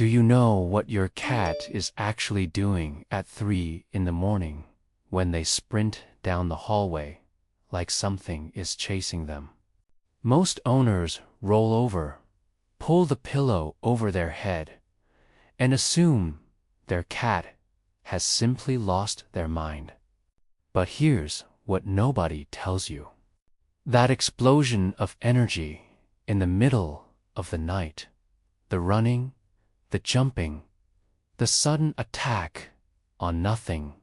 Do you know what your cat is actually doing at 3 in the morning when they sprint down the hallway like something is chasing them? Most owners roll over, pull the pillow over their head, and assume their cat has simply lost their mind. But here's what nobody tells you. That explosion of energy in the middle of the night, the running, the jumping, the sudden attack on nothing,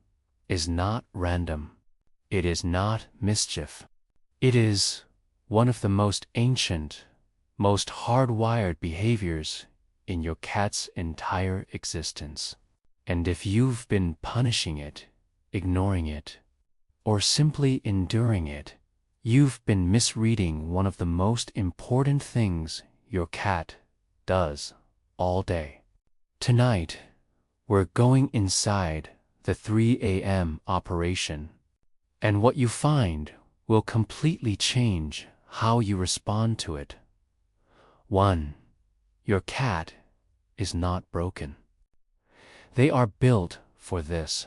is not random. It is not mischief. It is one of the most ancient, most hardwired behaviors in your cat's entire existence. And if you've been punishing it, ignoring it, or simply enduring it, you've been misreading one of the most important things your cat does all day. Tonight, we're going inside the 3 a.m. operation, and what you find will completely change how you respond to it. 1. Your cat is not broken. They are built for this.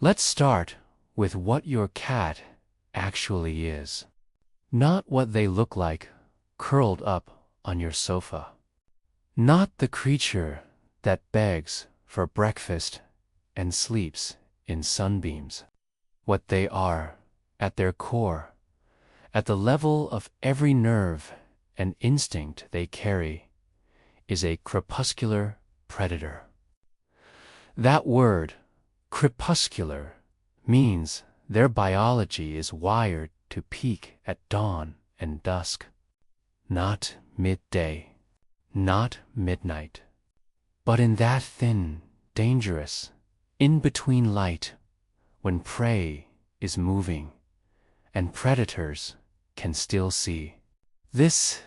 Let's start with what your cat actually is. Not what they look like curled up on your sofa. Not the creature that begs for breakfast and sleeps in sunbeams. What they are, at their core, at the level of every nerve and instinct they carry, is a crepuscular predator. That word, crepuscular, means their biology is wired to peak at dawn and dusk. Not midday, not midnight, but in that thin, dangerous, in-between light when prey is moving and predators can still see. This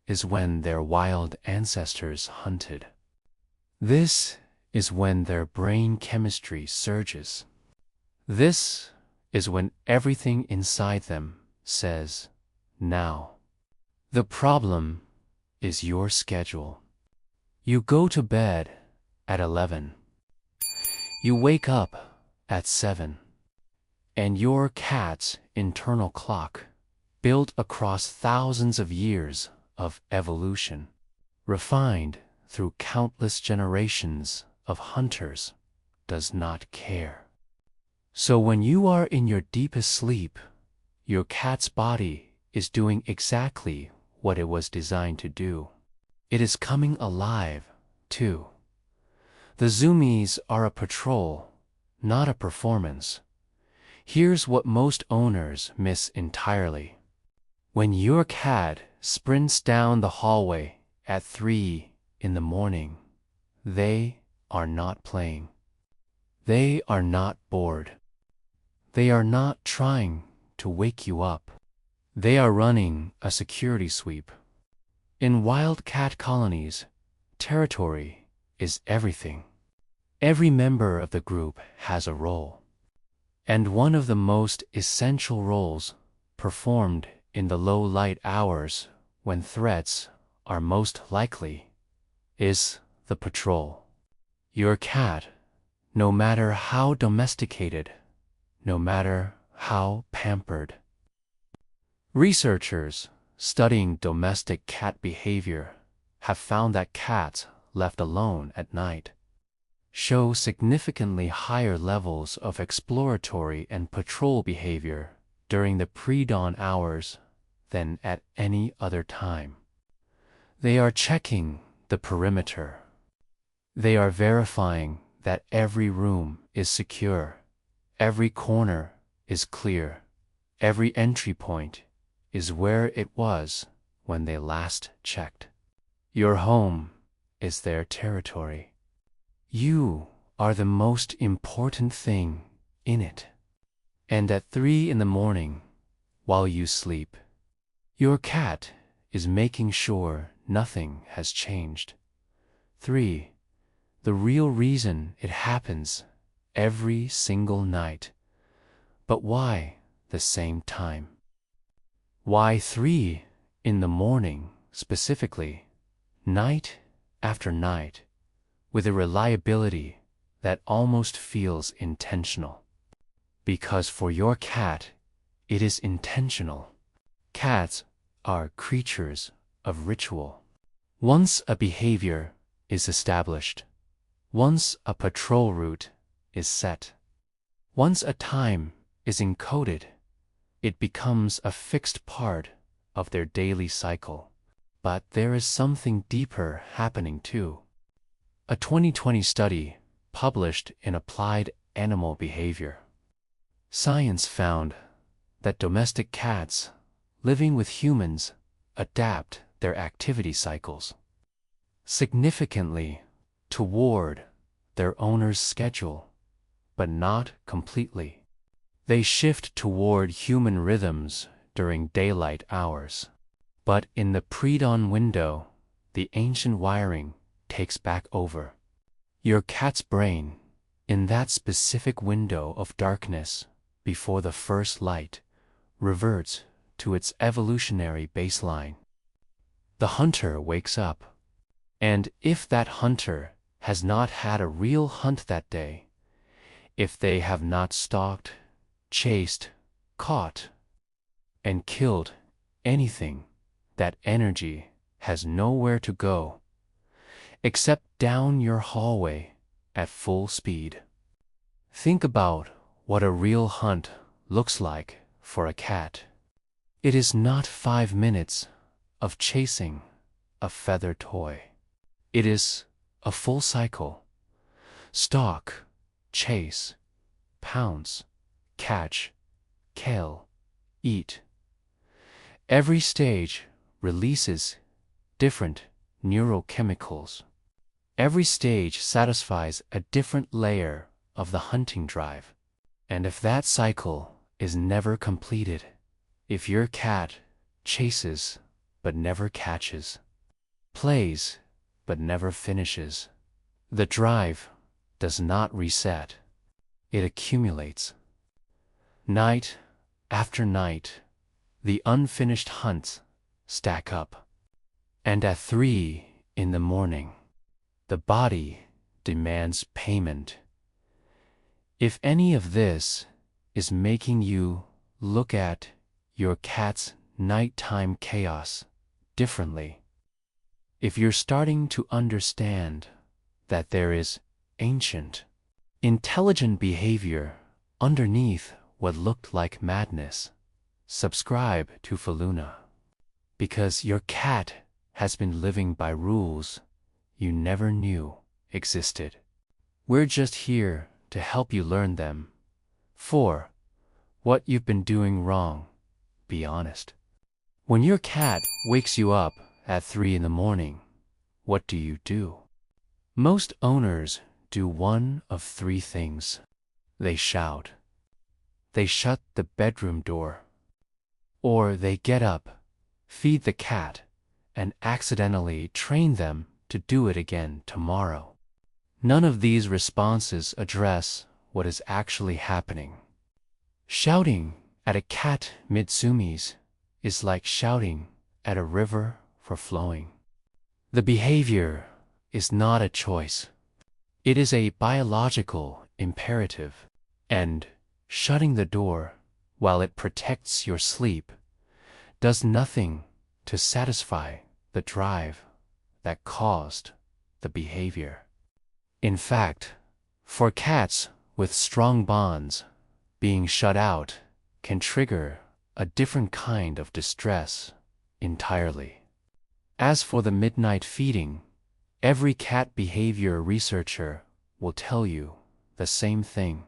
is when their wild ancestors hunted. This is when their brain chemistry surges. This is when everything inside them says, now. The problem is your schedule. You go to bed at 11. You wake up at 7. And your cat's internal clock, built across thousands of years of evolution, refined through countless generations of hunters, does not care. So when you are in your deepest sleep, your cat's body is doing exactly what it was designed to do. It is coming alive, too. The zoomies are a patrol, not a performance. Here's what most owners miss entirely. When your cat sprints down the hallway at 3 in the morning, they are not playing. They are not bored. They are not trying to wake you up. They are running a security sweep. In wild cat colonies, territory is everything. Every member of the group has a role. And one of the most essential roles performed in the low light hours when threats are most likely is the patrol. Your cat, no matter how domesticated, no matter how pampered. Researchers studying domestic cat behavior have found that cats left alone at night show significantly higher levels of exploratory and patrol behavior during the pre-dawn hours than at any other time. They are checking the perimeter. They are verifying that every room is secure, every corner is clear, every entry point is where it was when they last checked. Your home is their territory. You are the most important thing in it. And at 3 in the morning, while you sleep, your cat is making sure nothing has changed. 3. The real reason it happens every single night. But why the same time? Why 3 in the morning specifically, night after night, with a reliability that almost feels intentional. Because for your cat, it is intentional. Cats are creatures of ritual. Once a behavior is established, once a patrol route is set, once a time is encoded, it becomes a fixed part of their daily cycle. But there is something deeper happening too. A 2020 study published in Applied Animal Behavior Science found that domestic cats living with humans adapt their activity cycles significantly toward their owner's schedule, but not completely. They shift toward human rhythms during daylight hours. But in the pre-dawn window, the ancient wiring takes back over. Your cat's brain, in that specific window of darkness before the first light, reverts to its evolutionary baseline. The hunter wakes up, and if that hunter has not had a real hunt that day, if they have not stalked, chased, caught, and killed anything, that energy has nowhere to go except down your hallway at full speed. Think about what a real hunt looks like for a cat. It is not 5 minutes of chasing a feather toy. It is a full cycle. Stalk, chase, pounce, catch, kill, eat. Every stage releases different neurochemicals. Every stage satisfies a different layer of the hunting drive. And if that cycle is never completed, if your cat chases but never catches, plays but never finishes, the drive does not reset. It accumulates. Night after night, the unfinished hunts stack up. And at 3 in the morning, the body demands payment. If any of this is making you look at your cat's nighttime chaos differently, if you're starting to understand that there is ancient, intelligent behavior underneath what looked like madness, subscribe to Feluna. Because your cat has been living by rules you never knew existed. We're just here to help you learn them. For what you've been doing wrong, be honest. When your cat wakes you up at 3 in the morning, what do? Most owners do one of 3 things. They shout. They shut the bedroom door. Or they get up, feed the cat, and accidentally train them to do it again tomorrow. None of these responses address what is actually happening. Shouting at a cat mid-zoomies is like shouting at a river for flowing. The behavior is not a choice. It is a biological imperative, and shutting the door while it protects your sleep does nothing to satisfy the drive that caused the behavior. In fact, for cats with strong bonds, being shut out can trigger a different kind of distress entirely. As for the midnight feeding, every cat behavior researcher will tell you the same thing.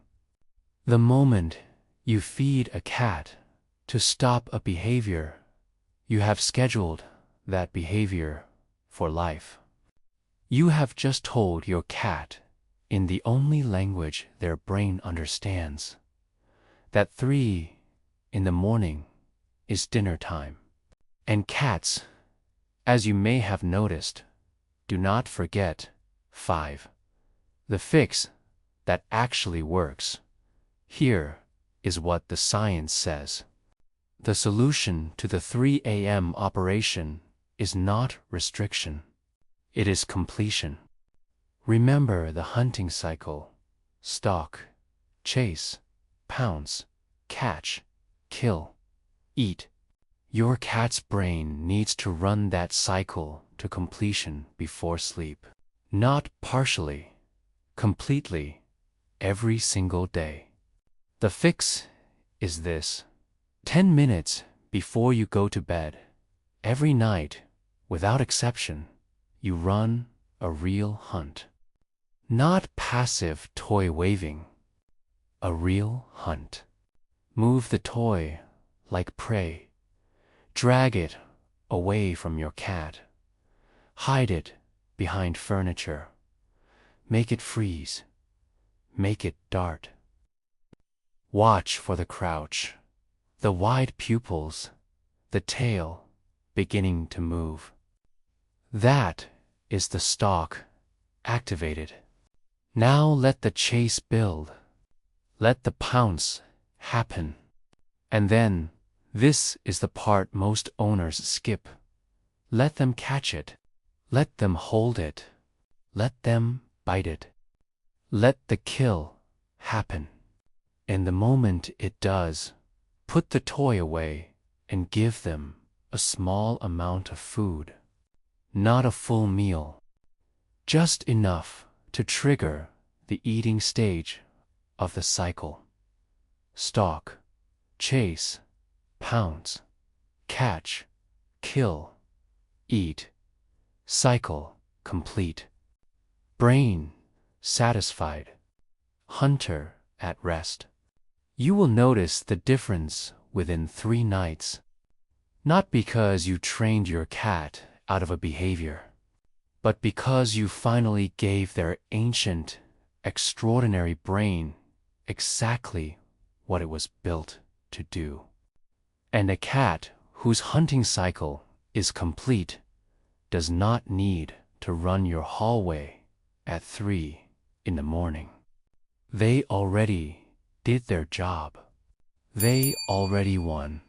The moment you feed a cat to stop a behavior, you have scheduled that behavior for life. You have just told your cat, in the only language their brain understands, that 3 in the morning is dinner time. And cats, as you may have noticed, do not forget 5. The fix that actually works. Here is what the science says. The solution to the 3 a.m. operation is not restriction. It is completion. Remember the hunting cycle: stalk, chase, pounce, catch, kill, eat. Your cat's brain needs to run that cycle to completion before sleep. Not partially, completely, every single day. The fix is this: 10 minutes before you go to bed, every night, without exception, you run a real hunt. Not passive toy waving, a real hunt. Move the toy like prey. Drag it away from your cat. Hide it behind furniture. Make it freeze. Make it dart. Watch for the crouch, the wide pupils, the tail beginning to move. That is the stalk activated. Now let the chase build. Let the pounce happen. And then, this is the part most owners skip. Let them catch it. Let them hold it. Let them bite it. Let the kill happen. In the moment it does, put the toy away and give them a small amount of food. Not a full meal. Just enough to trigger the eating stage of the cycle. Stalk, chase, pounce, catch, kill, eat. Cycle complete. Brain satisfied. Hunter at rest. You will notice the difference within 3 nights. Not because you trained your cat out of a behavior, but because you finally gave their ancient, extraordinary brain exactly what it was built to do. And a cat whose hunting cycle is complete does not need to run your hallway at 3 in the morning. They already did their job. They already won.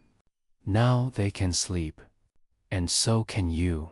Now they can sleep, and so can you.